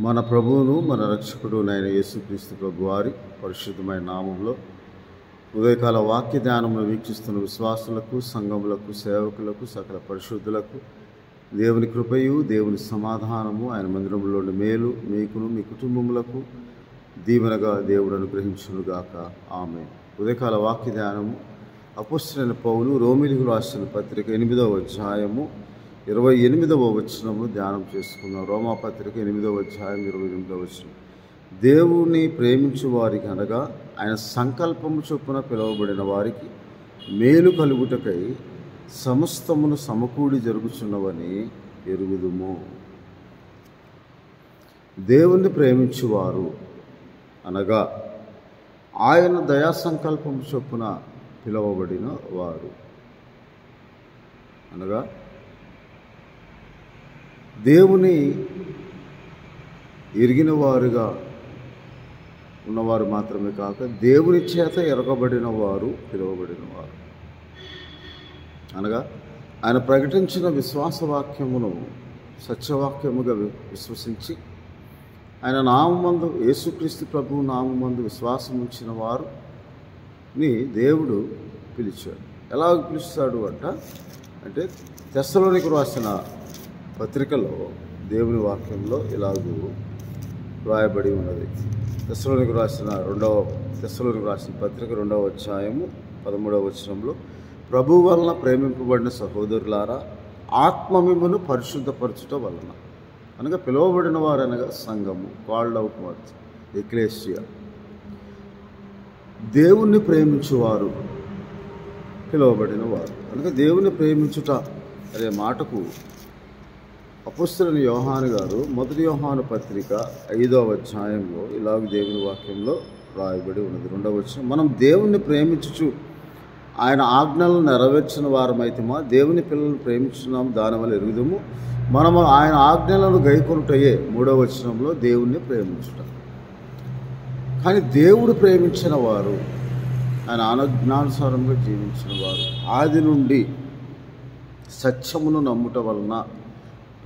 మన ప్రభువును మన రక్షకుడు అయిన యేసుక్రీస్తు ప్రభు వారి పరిశుద్ధమైన నామంలో ఉదయకాల వాక్య ధ్యానమును వీక్షిస్తున్న విశ్వాసులకు, సంఘములకు, సేవకులకు, సకల పరిశుద్ధులకు దేవుని కృపయు, దేవుని సమాధానము, ఆయన మందిరంలోని మేలు మీకును మీ కుటుంబములకు దీవెనగా దేవుడు అనుగ్రహించునుగాక. ఆమేన్. ఉదయకాల వాక్య ధ్యానము అపోస్తలుడైన పౌలు రోమీయులకు రాసిన పత్రిక 8వ అధ్యాయము 28వ వచనము ధ్యానం చేసుకున్నాం. రోమాపత్రిక 8వ అధ్యాయం 28వ వచనం. దేవుని ప్రేమించు వారికి అనగా ఆయన సంకల్పము చొప్పున పిలువబడిన వారికి మేలు కలుగుటకై సమస్తమును సమకూడి జరుగుచున్నవని ఎరుగుదుము. దేవుణ్ణి ప్రేమించువారు అనగా ఆయన దయా సంకల్పము చొప్పున పిలువబడిన వారు అనగా దేవుని ఎరిగిన వారుగా ఉన్నవారు మాత్రమే కాక దేవుని చేత ఎరగబడిన వారు, పిలువబడిన వారు అనగా ఆయన ప్రకటించిన విశ్వాసవాక్యమును సత్యవాక్యముగా విశ్వసించి ఆయన నామమందు, యేసుక్రీస్తు ప్రభువు నామమందు విశ్వాసం ఉంచిన వారుని దేవుడు పిలిచాడు. ఎలా పిలుస్తాడు అంటే తెస్సలోనికి రాసిన పత్రికలో దేవుని వాక్యంలో ఇలాగూ రాయబడి ఉన్నది. తెస్సలోనికి రాసిన పత్రిక 2వ అధ్యాయము 13వ వచనంలో, ప్రభు వలన ప్రేమింపబడిన సహోదరులారా, ఆత్మ మిమ్మును పరిశుద్ధపరచుట వలన అనగా పిలువబడిన వారు అనగా సంఘము, కాల్డ్ అవుట్ వన్స్, ఎక్లేసియా, దేవుణ్ణి ప్రేమించువారు, పిలువబడిన వారు అనగా దేవుని ప్రేమించుట అనే మాటకు అపోస్తలుడైన యోహాను గారు 1 యోహాను పత్రిక 5వ అధ్యాయంలో ఇలాగ దేవుని వాక్యంలో రాయబడి ఉన్నది. 2వ వచనం, మనం దేవుణ్ణి ప్రేమించుచు ఆయన ఆజ్ఞలను నెరవేర్చిన వారమైతేమా దేవుని పిల్లలను ప్రేమించున్నాము, దానివల్ల ఎరుగుదము. మనము ఆయన ఆజ్ఞలను గైకొనుటయే 3వ వచనంలో దేవుణ్ణి ప్రేమించుట. కానీ దేవుడు ప్రేమించిన వారు, ఆయన ఆజ్ఞానుసారంగా జీవించిన వారు, ఆది నుండి సత్యమును నమ్ముట వలన,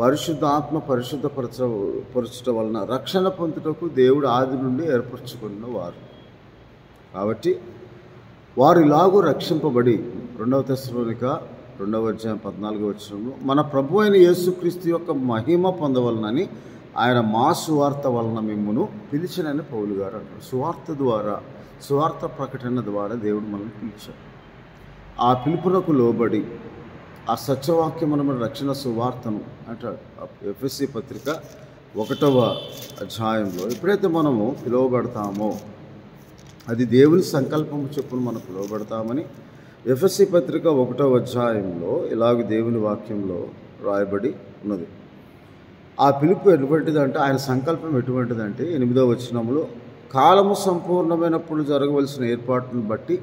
పరిశుద్ధాత్మ పరిశుద్ధపరచుట వలన రక్షణ పొందుటకు దేవుడు ఆది నుండి ఏర్పరచుకున్న వారు. కాబట్టి వారు ఇలాగూ రక్షింపబడి 2వ తెస్సలోనిక 2వ అధ్యాయం 14వ వచనంలో, మన ప్రభు అయిన యేసుక్రీస్తు యొక్క మహిమ పొందవలనని ఆయన మా సువార్త వలన మిమ్మును పిలిచినని పౌలు గారు అంటారు. సువార్త ప్రకటన ద్వారా దేవుడు మనల్ని పిలిచాడు. ఆ పిలుపునకు లోబడి ఆ సత్యవాక్యమున రక్షణ సువార్తను అంటాడు. ఎఫెసీ పత్రిక 1వ అధ్యాయంలో ఎప్పుడైతే మనము పిలువబడతామో, అది దేవుని సంకల్పము చొప్పున మనం పిలువబడతామని ఎఫెసీ పత్రిక 1వ అధ్యాయంలో ఇలాగ దేవుని వాక్యంలో రాయబడి ఉన్నది. ఆ పిలుపు ఎటువంటిదంటే, ఆయన సంకల్పం ఎటువంటిదంటే 8వ వచనంలో, కాలము సంపూర్ణమైనప్పుడు జరగవలసిన ఏర్పాటును బట్టి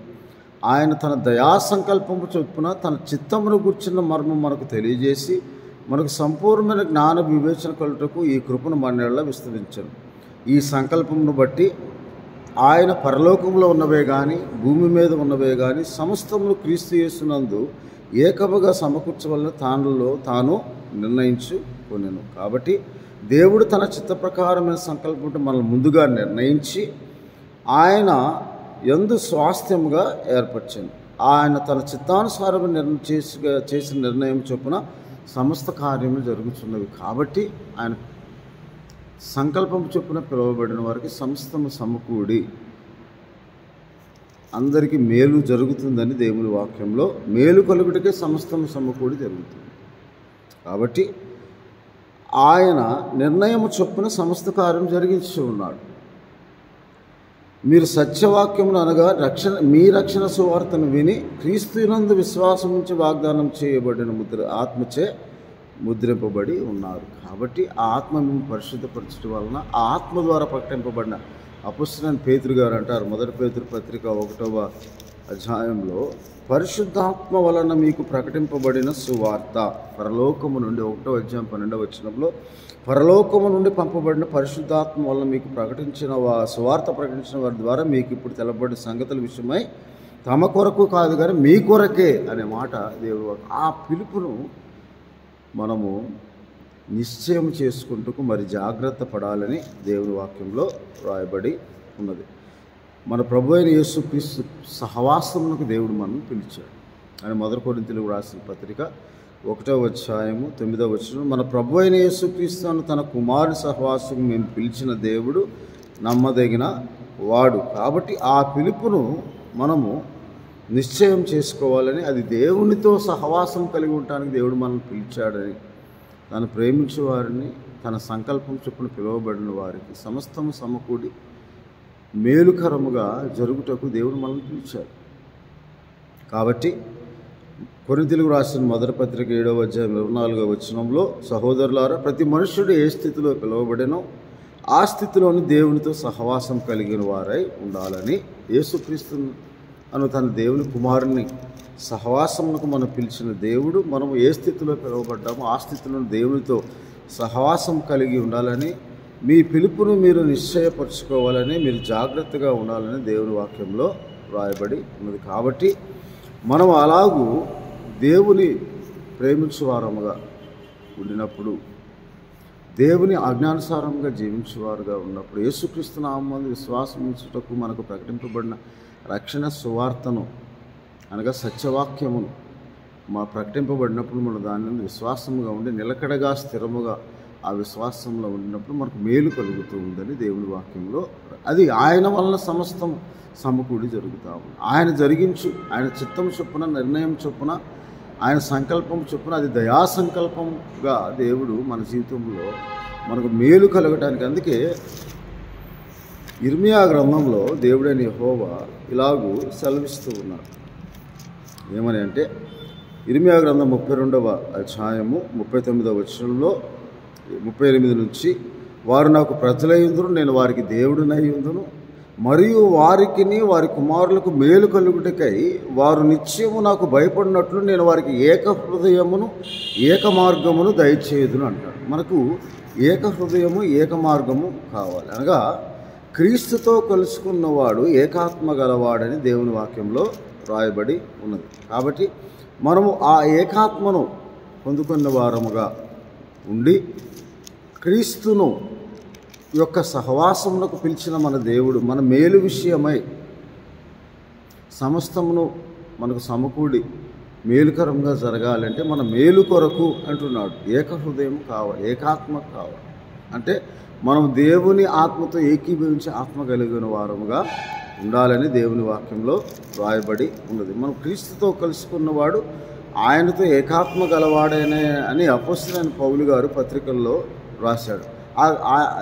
ఆయన తన దయా సంకల్పము చొప్పున తన చిత్తమును గుర్చిన మర్మం మనకు తెలియజేసి మనకు సంపూర్ణమైన జ్ఞాన వివేచన కలుగుటకు ఈ కృపను మన్నెళ్ళ విస్తరించను. ఈ సంకల్పమును బట్టి ఆయన పరలోకంలో ఉన్నవే కానీ భూమి మీద ఉన్నవే కానీ సమస్తమును క్రీస్తు యేసునందు ఏకముగా సమకూర్చవలన తాను నిర్ణయించుకొనెను. కాబట్టి దేవుడు తన చిత్త ప్రకారమైన సంకల్పం మనల్ని ముందుగా నిర్ణయించి ఆయన యందు స్వాస్థ్యముగా ఏర్పరిచింది. ఆయన తన చిత్తానుసారం చేసిన నిర్ణయం చొప్పున సమస్త కార్యములు జరుగుతున్నవి. కాబట్టి ఆయన సంకల్పం చొప్పున పిలువబడిన వారికి సమస్తము సమకూడి అందరికీ మేలు జరుగుతుందని దేవుని వాక్యంలో, మేలు కలుగుటకే సమస్తము సమకూడి జరుగుతుంది. కాబట్టి ఆయన నిర్ణయము చొప్పున సమస్త కార్యం జరిగించి ఉన్నాడు. మీరు సత్యవాక్యమును అనగా మీ రక్షణ సువార్తను విని క్రీస్తునందు విశ్వాసం నుంచి వాగ్దానం చేయబడిన ఆత్మచే ముద్రింపబడి ఉన్నారు. కాబట్టి ఆ ఆత్మ మేము పరిశుద్ధపరచడం వలన, ఆ ఆత్మ ద్వారా ప్రకటింపబడిన అపోస్తలుడైన పేతురు గారు అంటారు 1 పేతురు పత్రిక 1వ అధ్యాయంలో, పరిశుద్ధాత్మ వలన మీకు ప్రకటింపబడిన సువార్త పరలోకము నుండి, 1వ అధ్యాయం 12వ వచనంలో, పరలోకము నుండి పంపబడిన పరిశుద్ధాత్మ వల్ల మీకు సువార్త ప్రకటించిన వారి ద్వారా మీకు ఇప్పుడు తెలబడిన సంగతుల విషయమై తమ కొరకు కాదు కానీ మీ కొరకే అనే మాట దేవుడు. ఆ పిలుపును మనము నిశ్చయం చేసుకుంటూ మరి జాగ్రత్త పడాలని దేవుని వాక్యంలో రాయబడి ఉన్నది. మన ప్రభు అయిన యేసుక్రీస్తు సహవాసమునకు దేవుడు మనల్ని పిలిచాడు. అని 1 కొరింథీయులకు రాసిన పత్రిక 1వ అధ్యాయము 9వ వచనం, మన ప్రభు అయిన యేసుక్రీస్తు అను తన కుమారుని సహవాసం మేము పిలిచిన దేవుడు నమ్మదగిన వాడు. కాబట్టి ఆ పిలుపును మనము నిశ్చయం చేసుకోవాలని, అది దేవునితో సహవాసం కలిగి ఉండటానికి దేవుడు మనల్ని పిలిచాడని, తను ప్రేమించే వారిని తన సంకల్పం చొప్పున పిలువబడిన వారికి సమస్తము సమకూడి మేలుకరముగా జరుగుటకు దేవుడు మనల్ని పిలిచాడు. కాబట్టి కొరింథీయులకు రాసిన 1వ పత్రిక 7వ అధ్యాయం 24వ వచనంలో, సహోదరులారా, ప్రతి మనుష్యుడు ఏ స్థితిలో పిలువబడినో ఆ స్థితిలోని దేవునితో సహవాసం కలిగిన వారై ఉండాలని, యేసుక్రీస్తు అను తన దేవుని కుమారుని సహవాసమునకు మనం పిలిచిన దేవుడు, మనం ఏ స్థితిలో పిలువబడ్డామో ఆ స్థితిలో దేవునితో సహవాసం కలిగి ఉండాలని, మీ పిలుపును మీరు నిశ్చయపరచుకోవాలని, మీరు జాగ్రత్తగా ఉండాలని దేవుని వాక్యంలో రాయబడి ఉన్నది. కాబట్టి మనం అలాగూ దేవుని ప్రేమించువారముగా ఉండినప్పుడు, దేవుని ఆజ్ఞానుసారంగా జీవించేవారుగా ఉన్నప్పుడు, యేసుక్రీస్తు నామమున విశ్వాసం ఉంచుటకు మనకు ప్రకటింపబడిన రక్షణ సువార్తను అనగా సత్యవాక్యమును ప్రకటింపబడినప్పుడు మనం దాని నుండి విశ్వాసముగా ఉండి నిలకడగా స్థిరముగా ఆ విశ్వాసంలో ఉండినప్పుడు మనకు మేలు కలుగుతూ ఉందని దేవుని వాక్యంలో, అది ఆయన వలన సమస్తం సమకూడి జరుగుతూ ఉంది. ఆయన జరిగించు, ఆయన చిత్తం చొప్పున, నిర్ణయం చొప్పున, ఆయన సంకల్పం చొప్పున, అది దయా సంకల్పంగా దేవుడు మన జీవితంలో మనకు మేలు కలగటానికి. అందుకే ఇర్మియా గ్రంథంలో దేవుడైన యెహోవా ఇలాగూ సెలవిస్తూ ఉన్నారు. ఏమని అంటే, ఇర్మియా గ్రంథం 32వ అధ్యాయము 39వ వచనంలో 38 నుంచి, వారు నాకు ప్రజలయ్యుందురు, నేను వారికి దేవుడినయ్యుందును, మరియు వారికిని వారి కుమారులకు మేలు కలుగుటకై వారు నిత్యము నాకు భయపడినట్లు నేను వారికి ఏక హృదయమును ఏక మార్గమును దయచేయుదును అంటాడు. మనకు ఏక హృదయము ఏక మార్గము కావాలి. అనగా క్రీస్తుతో కలుసుకున్నవాడు ఏకాత్మ గలవాడని దేవుని వాక్యంలో రాయబడి ఉన్నది. కాబట్టి మనము ఆ ఏకాత్మను పొందుకున్న వారముగా ఉండి క్రీస్తును యొక్క సహవాసమునకు పిలిచిన మన దేవుడు మన మేలు విషయమై సమస్తమును మనకు సమకూడి మేలుకరంగా జరగాలంటే మన మేలు కొరకు అంటున్నాడు. ఏక హృదయం కావాలి, ఏకాత్మ కావాలి. అంటే మనం దేవుని ఆత్మతో ఏకీభవించే ఆత్మ కలిగిన వారముగా ఉండాలని దేవుని వాక్యంలో రాయబడి ఉన్నది. మనం క్రీస్తుతో కలుసుకున్నవాడు ఆయనతో ఏకాత్మ గలవాడనే అని అపోస్తలుడైన పౌలు గారు పత్రికల్లో రాశాడు.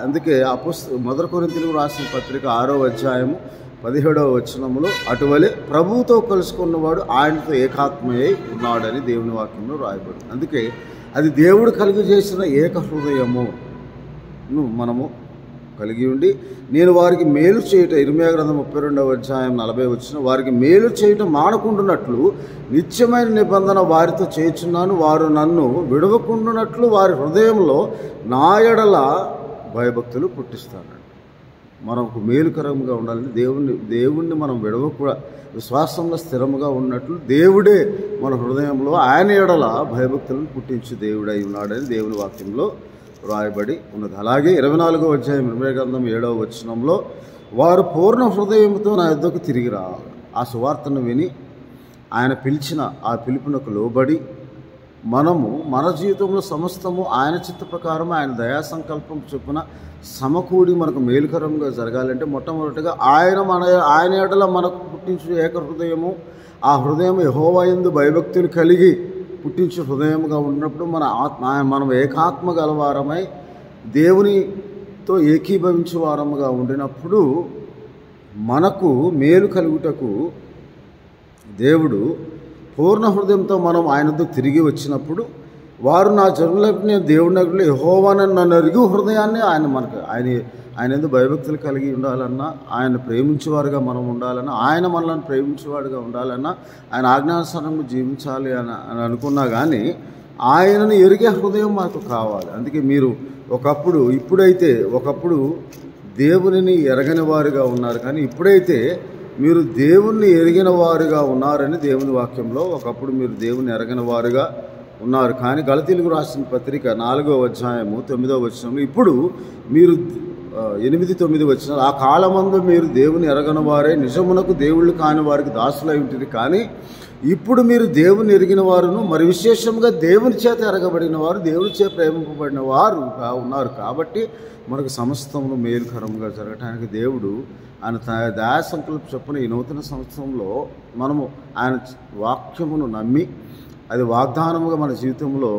అందుకే 1 కొరింథీయులకు రాసిన పత్రిక 6వ అధ్యాయము 17వ వచనములో, అటువలే ప్రభువుతో కలుసుకున్నవాడు ఆయనతో ఏకాత్మయ్యి ఉన్నాడని దేవుని వాక్యంలో రాయబడి. అందుకే అది దేవుడు కలుగజేసిన ఏక హృదయము మనము కలిగి ఉండి, నేను వారికి మేలు చేయటం, ఇర్మియా గ్రంథం 32వ అధ్యాయం 40వ వచనం, వారికి మేలు చేయటం మానకుండునట్లు నిత్యమైన నిబంధన వారితో చేయుచున్నాను, వారు నన్ను విడవకుండునట్లు వారి హృదయంలో నా యెడల భయభక్తులు పుట్టిస్తాను. మనకు మేలుకరంగా ఉండాలని, దేవుణ్ణి మనం విడవకూడదు, విశ్వాసంలో స్థిరముగా ఉన్నట్లు దేవుడే మన హృదయంలో ఆయన యెడల భయభక్తులను పుట్టించు దేవుడై ఉన్నాడని దేవుని వాక్యంలో రాయబడి ఉన్నది. అలాగే 24వ అధ్యాయం ఇర్మియా గ్రంథం 7వ వచనంలో, వారు పూర్ణ హృదయంతో నా యొద్దకు తిరిగి రావాలి. ఆ సువార్తను విని ఆయన పిలిచిన ఆ పిలుపునకు లోబడి మనము మన జీవితంలో సమస్తము ఆయన చిత్త ప్రకారం, ఆయన దయా సంకల్పం చొప్పున సమకూడి మనకు మేలుకరంగా జరగాలంటే మొట్టమొదటిగా ఆయన యెడల మనకు పుట్టించు ఏక హృదయము, ఆ హృదయం యెహోవా యందు భయభక్తులు కలిగి పుట్టించు హృదయముగా ఉన్నప్పుడు మనం ఏకాత్మ గలవారమై దేవునితో ఏకీభవించే వారముగా ఉండినప్పుడు మనకు మేలు కలుగుటకు దేవుడు పూర్ణ హృదయంతో మనం ఆయనతో తిరిగి వచ్చినప్పుడు, వారు నా జనులకు నేను దేవుని నగరులో యెహోవానని నన్ను అరిగి హృదయాన్ని ఆయన ఎందుకు భయభక్తులు కలిగి ఉండాలన్నా, ఆయన ప్రేమించేవారుగా మనం ఉండాలన్నా, ఆయన మనల్ని ప్రేమించేవాడుగా ఉండాలన్నా, ఆయన ఆజ్ఞానుసారంగా జీవించాలి అని అనుకున్నా కానీ ఆయనను ఎరిగే హృదయం మనకు కావాలి. అందుకే మీరు ఒకప్పుడు దేవునిని ఎరగని వారుగా ఉన్నారు, కానీ ఇప్పుడైతే మీరు దేవుణ్ణి ఎరిగిన వారుగా ఉన్నారని దేవుని వాక్యంలో, ఒకప్పుడు మీరు దేవుని ఎరగని వారుగా ఉన్నారు. కానీ గలతీయులకు రాసిన పత్రిక 4వ అధ్యాయము 9వ వచనంలో ఇప్పుడు మీరు 8-9 వచనాలు, ఆ కాలమందు మీరు దేవుని ఎరగని వారే నిజమునకు దేవుళ్ళు కాని వారికి దాసులై ఉంటుంది, కానీ ఇప్పుడు మీరు దేవుని ఎరిగిన వారును మరి విశేషంగా దేవుని చేత ఎరగబడిన వారు, దేవుని చేత ప్రేమింపబడిన వారుగా ఉన్నారు. కాబట్టి మనకు సమస్తమును మేలుకరంగా జరగటానికి దేవుడు ఆయన దయా సంకల్ప చొప్పున ఈ నూతన సంవత్సరంలో మనము ఆయన వాక్యమును నమ్మి అది వాగ్దానముగా మన జీవితంలో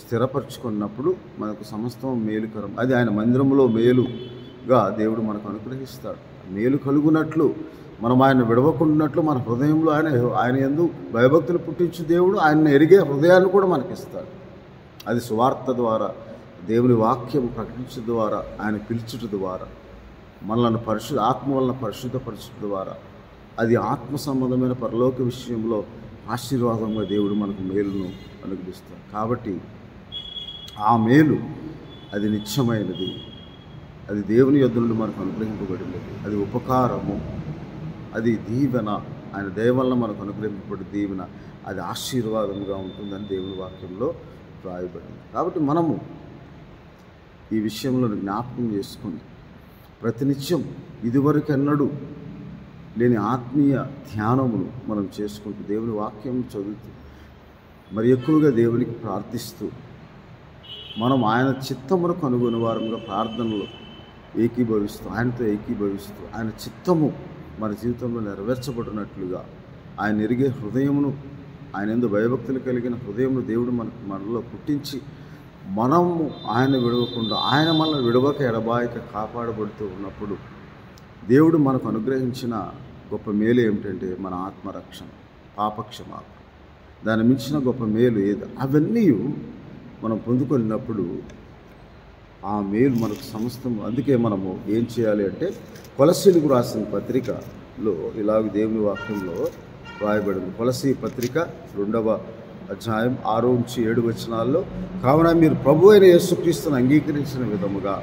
స్థిరపరచుకున్నప్పుడు మనకు సమస్తం మేలుకరం. అది ఆయన మందిరంలో మేలుగా దేవుడు మనకు అనుగ్రహిస్తాడు. మేలు కలుగునట్లు మనం ఆయన విడవకుండానట్లు మన హృదయంలో ఆయన యందు భయభక్తులు పుట్టించు దేవుడు ఆయన ఎరిగే హృదయాన్ని కూడా మనకిస్తాడు. అది సువార్త ద్వారా, దేవుని వాక్యం ప్రకటించడం ద్వారా, ఆయన పిలుచుట ద్వారా, మనల్ని ఆత్మ వలన పరిశుద్ధపరచుట ద్వారా, అది ఆత్మ సంబంధమైన పరలోక విషయంలో ఆశీర్వాదంగా దేవుడు మనకు మేలును అనుగ్రహిస్తాడు. కాబట్టి ఆ మేలు అది నిత్యమైనది, అది దేవుని యొద్ద నుండి మనకు అనుగ్రహింపబడినది, అది ఉపకారము, అది దీవెన, ఆయన దయ వలన మనకు అనుగ్రహింపబడి దీవెన, అది ఆశీర్వాదంగా ఉంటుందని దేవుని వాక్యంలో రాయబడింది. కాబట్టి మనము ఈ విషయంలో జ్ఞాపకం చేసుకుని ప్రతినిత్యం ఇదివరకెన్నడూ లేని ఆత్మీయ ధ్యానమును మనం చేసుకుంటూ దేవుని వాక్యం చదువుతూ మరి ఎక్కువగా దేవునికి ప్రార్థిస్తూ మనం ఆయన చిత్తమును కనుగొని వారంగా ప్రార్థనలో ఏకీభవిస్తూ, ఆయనతో ఏకీభవిస్తూ, ఆయన చిత్తము మన జీవితంలో నెరవేర్చబడినట్లుగా ఆయన ఎరిగే హృదయమును, ఆయన యందు భయభక్తులు కలిగిన హృదయమును దేవుడు మనలో పుట్టించి మనము ఆయన విడవకుండా, ఆయన మనల్ని విడవక ఎడబాయక కాపాడబడుతూ ఉన్నప్పుడు దేవుడు మనకు అనుగ్రహించిన గొప్ప మేలు ఏమిటంటే మన ఆత్మరక్షణ, పాపక్షమాపణ. దాని మించిన గొప్ప మేలు ఏది? అవన్నీ మనం పొందుకున్నప్పుడు ఆ మేలు మనకు సమస్తం. అందుకే మనము ఏం చేయాలి అంటే కొలసీలకు రాసిన పత్రికలో ఇలాగ దేవుని వాక్యంలో రాయబడింది. కొలసీ పత్రిక 2వ అధ్యాయం 6-7 వచనాల్లో, కావున మీరు ప్రభు అయిన యేసుక్రీస్తును అంగీకరించిన విధముగా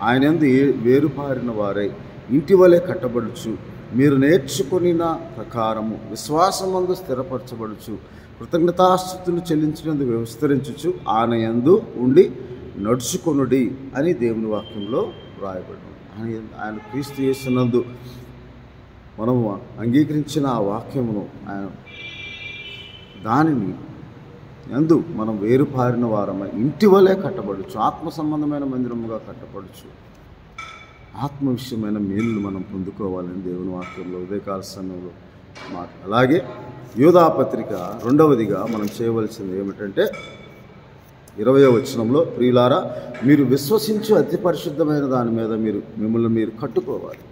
ఆయన యందు వేరుపారిన వారై ఇంటి వలె కట్టబడుచు, మీరు నేర్చుకొనిన ప్రకారము విశ్వాసమందు స్థిరపరచబడుచు, కృతజ్ఞతాస్తుతులు చెల్లించినందుకు విస్తరించుచు ఆయన యందు ఉండి నడుచుకొనుడి అని దేవుని వాక్యంలో రాయబడింది. ఆయన క్రీస్తు యేసునందు మనము అంగీకరించిన ఆ వాక్యమును, ఆయన దానిని యందు మనం వేరుపారిన వారమై ఇంటి వలె కట్టబడచ్చు, ఆత్మ సంబంధమైన మందిరముగా కట్టబడచ్చు, ఆత్మ విషయమైన మేలును మనం పొందుకోవాలని దేవుని వాక్యంలో ఉదయకాల సమయంలో మాట. అలాగే యోధా పత్రిక 2వదిగా మనం చేయవలసింది ఏమిటంటే 20వ వచనంలో, ప్రియులారా మీరు విశ్వసించు అతి పరిశుద్ధమైన దాని మీద మిమ్మల్ని మీరు కట్టుకోవాలి.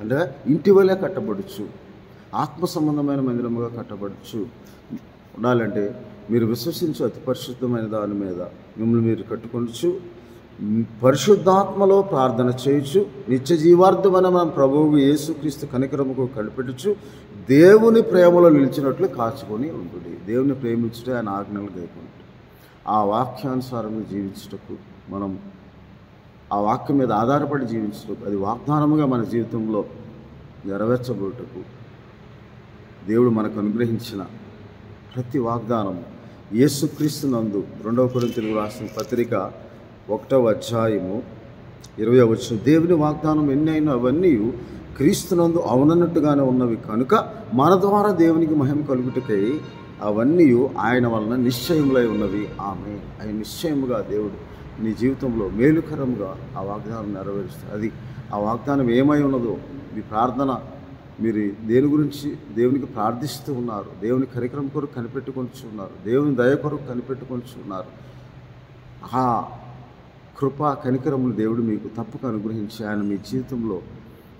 అంటే ఇంటి వలె కట్టబడచ్చు, ఆత్మ సంబంధమైన మందిరముగా కట్టబడచ్చు ఉండాలంటే మీరు విశ్వసించు అతి పరిశుద్ధమైన దాని మీద మిమ్మల్ని మీరు కట్టుకొనచ్చు, పరిశుద్ధాత్మలో ప్రార్థన చేయొచ్చు, నిత్య జీవార్థమైన మన ప్రభువు యేసుక్రీస్తు కనికరముకు కనిపెట్టచ్చు, దేవుని ప్రేమలో నిలిచినట్లు కాచుకొని ఉంటుంది. దేవుని ప్రేమించుటే ఆయన ఆజ్ఞలు గైకొంటే ఆ వాక్యానుసారంగా జీవించుటకు, మనం ఆ వాక్యం మీద ఆధారపడి జీవించుటకు, అది వాగ్దానముగా మన జీవితంలో నెరవేర్చబోటకు దేవుడు మనకు అనుగ్రహించిన ప్రతి వాగ్దానము యేసుక్రీస్తు నందు 2వ కొరింథీయులకు రాసిన పత్రిక 1వ అధ్యాయము 20వ వచనం, దేవుని వాగ్దానం ఎన్ని అయినా అవన్నీ క్రీస్తునందు అవునన్నట్టుగానే ఉన్నవి కనుక మన ద్వారా దేవునికి మహిమ కలుగుటకై అవన్నీ ఆయన వలన నిశ్చయములై ఉన్నవి. ఆమేన్. అవి నిశ్చయముగా దేవుడు నీ జీవితంలో మేలుకరంగా ఆ వాగ్దానం నెరవేరుస్తుంది. అది ఆ వాగ్దానం ఏమై ఉన్నదో మీ ప్రార్థన, మీరు దేని గురించి దేవునికి ప్రార్థిస్తూ ఉన్నారు, దేవుని కరికరం కొరకు కనిపెట్టుకొని ఉన్నారు, దేవుని దయ కొరకు కనిపెట్టుకొని ఉన్నారు, ఆ కృపా కనికరములు దేవుడు మీకు తప్పక అనుగ్రహించి ఆయన మీ జీవితంలో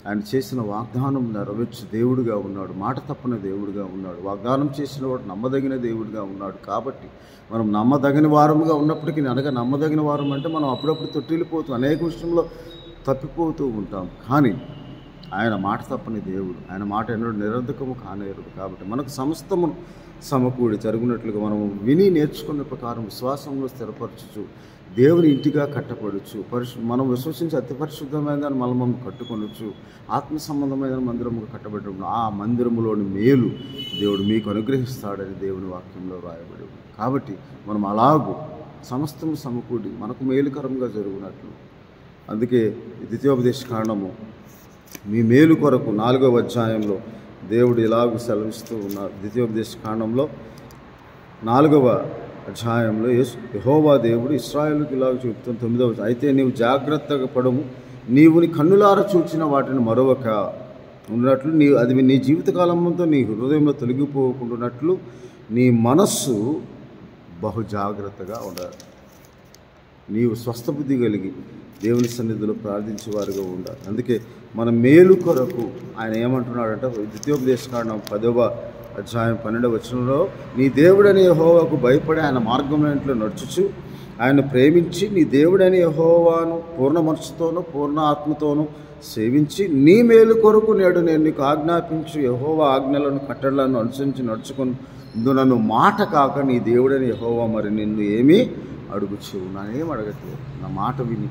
ఆయన చేసిన వాగ్దానం నెరవేర్చి దేవుడిగా ఉన్నాడు, మాట తప్పని దేవుడిగా ఉన్నాడు, వాగ్దానం చేసిన వాడు నమ్మదగిన దేవుడిగా ఉన్నాడు. కాబట్టి మనం నమ్మదగిన వారముగా ఉన్నప్పటికీ, అనగా నమ్మదగిన వారం అంటే మనం అప్పుడప్పుడు తొట్టిల్లిపోతూ అనేక విషయంలో తప్పిపోతూ ఉంటాం. కానీ ఆయన మాట తప్పని దేవుడు, ఆయన మాట ఎన్నడూ నిరర్ధకము కానేరుడు. కాబట్టి మనకు సమస్తము సమకూడి జరుగునట్లుగా మనము విని నేర్చుకున్న ప్రకారం విశ్వాసంలో స్థిరపరచుచు దేవుని ఇంటిగా కట్టపడచ్చు. మనం విశ్వసించి అతి పరిశుద్ధమైన దాన్ని మనం కట్టుకొనొచ్చు. ఆత్మ సంబంధమైన మందిరముగా కట్టబడినప్పుడు ఆ మందిరములోని మేలు దేవుడు మీకు అనుగ్రహిస్తాడని దేవుని వాక్యంలో రాయబడి ఉంది. కాబట్టి మనం అలాగూ సమస్తము సమకూడి మనకు మేలుకరంగా జరుగునట్లు, అందుకే ద్వితీయోపదేశ కాండము మీ మేలు కొరకు 4వ అధ్యాయంలో దేవుడు ఇలాగూ సెలవిస్తూ ఉన్నారు. ద్వితీయోపదేశ కాండంలో 4వ అధ్యాయంలో యెహోవా దేవుడు ఇశ్రాయేలుకి ఇలాగ చెబుతున్న 9వ, అయితే నీవు జాగ్రత్తగా పడము, నీవు నీ కన్నులార చూచిన వాటిని మరొక ఉన్నట్లు అది నీ జీవితకాలంతో నీ హృదయంలో తొలగిపోకుండానట్లు నీ మనస్సు బహు జాగ్రత్తగా ఉండాలి. నీవు స్వస్థబుద్ధి కలిగి దేవుని సన్నిధిలో ప్రార్థించేవారుగా ఉండాలి. అందుకే మన మేలు కొరకు ఆయన ఏమంటున్నాడంటే ద్వితీయోపదేశ కాండం 10వ అధ్యాయం 12వ వచనంలో, నీ దేవుడని యెహోవాకు భయపడి ఆయన మార్గంలో నడుచుచు ఆయన ప్రేమించి నీ దేవుడని యెహోవాను పూర్ణ మనసుతోనూ పూర్ణ ఆత్మతోనూ సేవించి నీ మేలు కొరకు నేడు నేను నీకు ఆజ్ఞాపించు యెహోవా ఆజ్ఞలను కట్టడలను అనుసరించి నన్ను మాట కాక నీ దేవుడని యెహోవా మరి నిన్ను ఏమీ అడుగుచు. నానేం అడగట్లేదు, నా మాట విని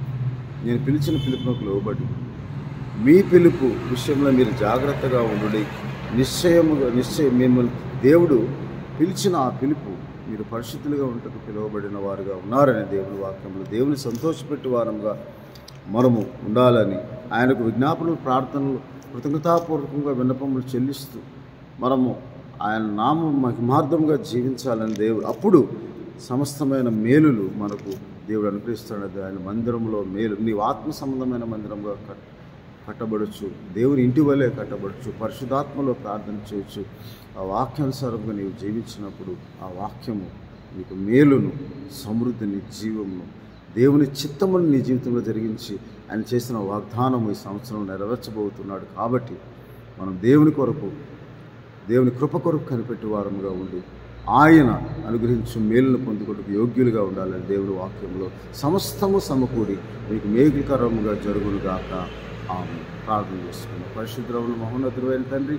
నేను పిలిచిన పిలుపునకు లోబడి మీ పిలుపు విషయంలో మీరు జాగ్రత్తగా ఉండుడి. నిశ్చయం మిమ్మల్ని దేవుడు పిలిచిన ఆ పిలుపు మీరు పరిశుద్ధులుగా ఉంటకు పిలువబడిన వారుగా ఉన్నారని దేవుని వాక్యంలో దేవుని సంతోషపెట్టి వారంగా మనము ఉండాలని ఆయనకు విజ్ఞాపనలు ప్రార్థనలు కృతజ్ఞతాపూర్వకంగా విన్నపములు చెల్లిస్తూ మనము ఆయన నామం మహిమార్థంగా జీవించాలని దేవుడు అప్పుడు సమస్తమైన మేలులు మనకు దేవుడు అనుగ్రహిస్తాడు. ఆయన మందిరంలో మేలు నీవు ఆత్మ సంబంధమైన మందిరంగా కట్టబడచ్చు, దేవుని ఇంటి వలె కట్టబడచ్చు, పరిశుద్ధాత్మలో ప్రార్థన చేయొచ్చు. ఆ వాక్యానుసారంగా నీవు జీవించినప్పుడు ఆ వాక్యము నీకు మేలును, సమృద్ధిని, జీవమును, దేవుని చిత్తమును నీ జీవితంలో జరిగించి ఆయన చేసిన వాగ్దానము ఈ సంవత్సరం నెరవేర్చబోతున్నాడు. కాబట్టి మనం దేవుని కొరకు దేవుని కృప కొరకు కనిపెట్టి వారముగా ఉండి ఆయన అనుగ్రహించు మేలును పొందుకొరకు యోగ్యులుగా ఉండాలని దేవుని వాక్యంలో సమస్తము సమకూడి మీకు మేలుకరముగా జరుగునుగాక. ఆమె ప్రార్థన చేసుకున్నాం. పరిశుద్ధుడైన మహోన్నతుడైన తండ్రి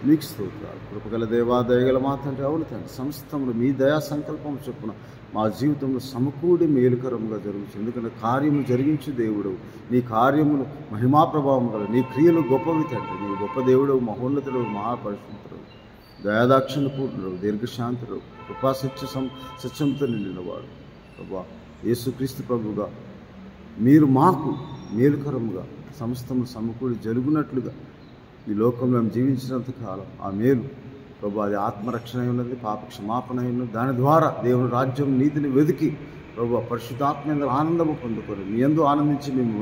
మీకు స్తోత్రాలు. కృపగల దేవా, దయగల మా తండ్రి, అవును తండ్రి, సమస్తములు మీ దయా సంకల్పం చొప్పున మా జీవితంలో సమకూడి మేలుకరంగా జరుగుతుంది. ఎందుకంటే కార్యము జరిగించు దేవుడు, నీ కార్యములు మహిమా ప్రభావం గల, నీ క్రియలు గొప్పవి తండ్రి. నీ గొప్ప దేవుడు, మహోన్నతుడు, మహాపరిశుద్ధుడు, దయాదాక్షిణ పూర్ణుడు, దీర్ఘశాంతుడు, కృపా సత్యంతో నిండినవాడు. ప్రభా యేసుక్రీస్తు ప్రభుగా మీరు మాకు మేలుకరముగా సమస్తము సమకూడి జరుగునట్లుగా ఈ లోకంలో మేము జీవించినంత కాలం ఆ మేలు ప్రభు అది ఆత్మరక్షణ ఉన్నది, పాప క్షమాపణ ఉన్నది. దాని ద్వారా దేవుని రాజ్యం నీతిని వెతికి ప్రభు పరిశుద్ధాత్మ ఆనందము పొందుకొని మీ యందు ఆనందించి మేము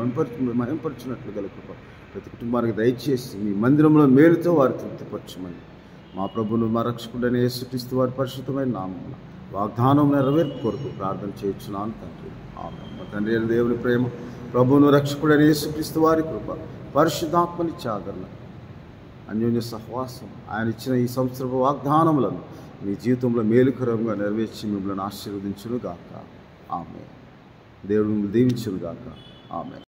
మహింపరిచినట్లు గల కృప ప్రతి కుటుంబానికి దయచేసి మీ మందిరంలో మేలుతో వారి తృప్తిపరచమని మా ప్రభువును మా రక్షకుడైన యేసుక్రీస్తు వారి పరిశుద్ధమైన నామమున వాగ్దానం నెరవేర్పు కొరకు ప్రార్థన చేయించున్నాను తండ్రి. ఆమేన్. మా తండ్రి అయిన దేవుని ప్రేమ, ప్రభువును రక్షకుడైన యేసుక్రీస్తు వారి కృప, పరిశుద్ధాత్మని ఆదరణ, అన్యోన్య సహవాసం, ఆయన ఇచ్చిన ఈ సంవత్సరపు వాగ్దానములను మీ జీవితంలో మేలుకరంగా నెరవేర్చి మిమ్మల్ని ఆశీర్వదించును గాక. ఆమేన్. దేవుడు మిమ్మల్ని దీవించును గాక. ఆమేన్.